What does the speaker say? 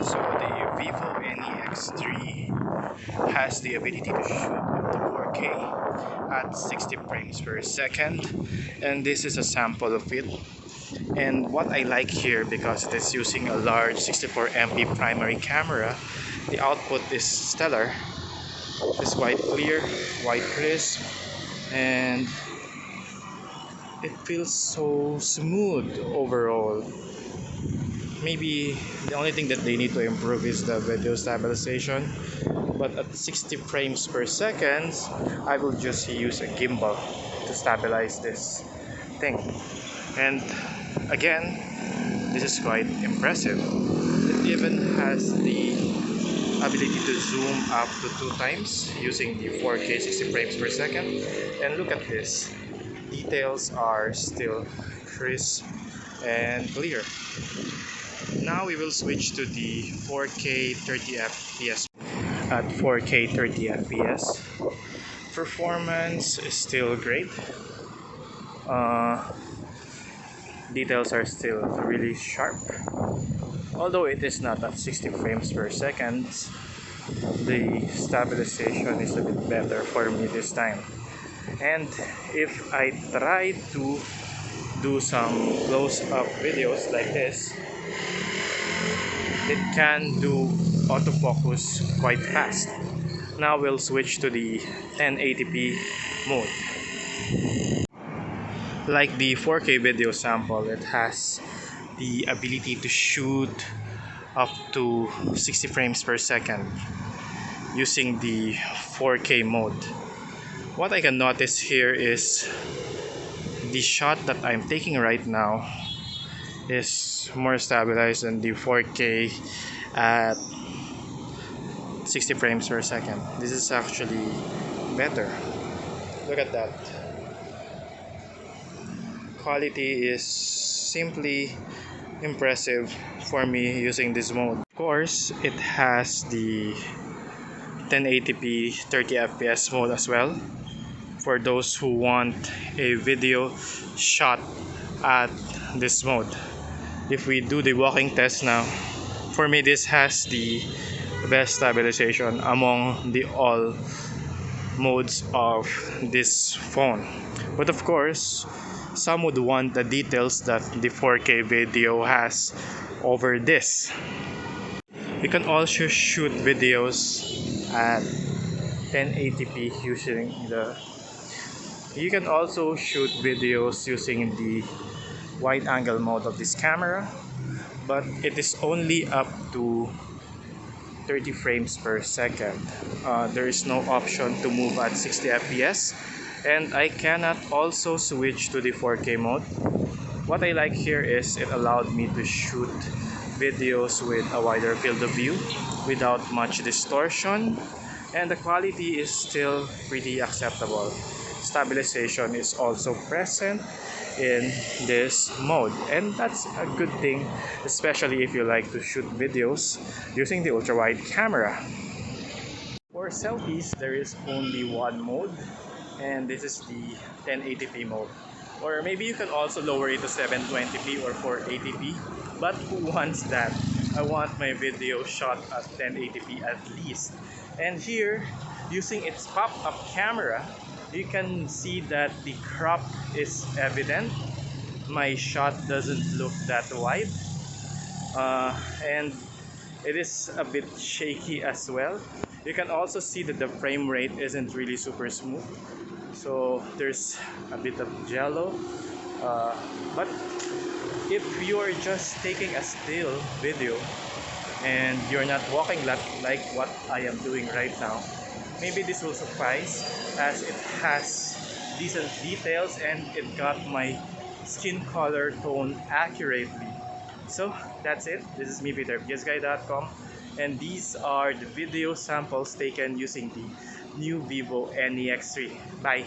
So the Vivo NEX3 has the ability to shoot up to 4K at 60 frames per second, and this is a sample of it. And what I like here, because it is using a large 64 MP primary camera, the output is stellar. It's quite clear, quite crisp, and it feels so smooth overall. Maybe the only thing that they need to improve is the video stabilization, but at 60 frames per second I will just use a gimbal to stabilize this thing. And again, this is quite impressive. It even has the ability to zoom up to 2 times using the 4K 60 frames per second. And look at this, details are still crisp and clear. Now we will switch to the 4K 30 FPS. At 4K 30 FPS, performance is still great. Details are still really sharp. Although it is not at 60 frames per second, the stabilization is a bit better for me this time. And if I try to do some close-up videos like this, it can do autofocus quite fast. Now we'll switch to the 1080p mode. Like the 4K video sample, it has the ability to shoot up to 60 frames per second using the 4K mode. What I can notice here is the shot that I'm taking right now is more stabilized than the 4K at 60 frames per second. This is actually better. Look at that. Quality is simply impressive for me using this mode. Of course, it has the 1080p 30 FPS mode as well for those who want a video shot at this mode. If we do the walking test now, for me this has the best stabilization among the all modes of this phone. But of course, some would want the details that the 4K video has over this. You can also shoot videos at 1080p using the you can also shoot videos using the wide angle mode of this camera, but it is only up to 30 frames per second. There is no option to move at 60 fps, and I cannot also switch to the 4K mode. What I like here is it allowed me to shoot videos with a wider field of view without much distortion, and the quality is still pretty acceptable. Stabilization is also present in this mode, and that's a good thing, especially if you like to shoot videos using the ultra-wide camera. For selfies, there is only one mode, and this is the 1080p mode. Or maybe you can also lower it to 720p or 480p, but who wants that? I want my video shot at 1080p at least. And here, using its pop-up camera, you can see that the crop is evident. My shot doesn't look that wide, and it is a bit shaky as well. You can also see that the frame rate isn't really super smooth, so there's a bit of jello. But if you're just taking a still video and you're not walking like what I am doing right now, maybe this will suffice, as it has decent details and it got my skin color tone accurately. So that's it. This is me, Peter, GIZGUIDEPH, and these are the video samples taken using the new Vivo NEX3. Bye!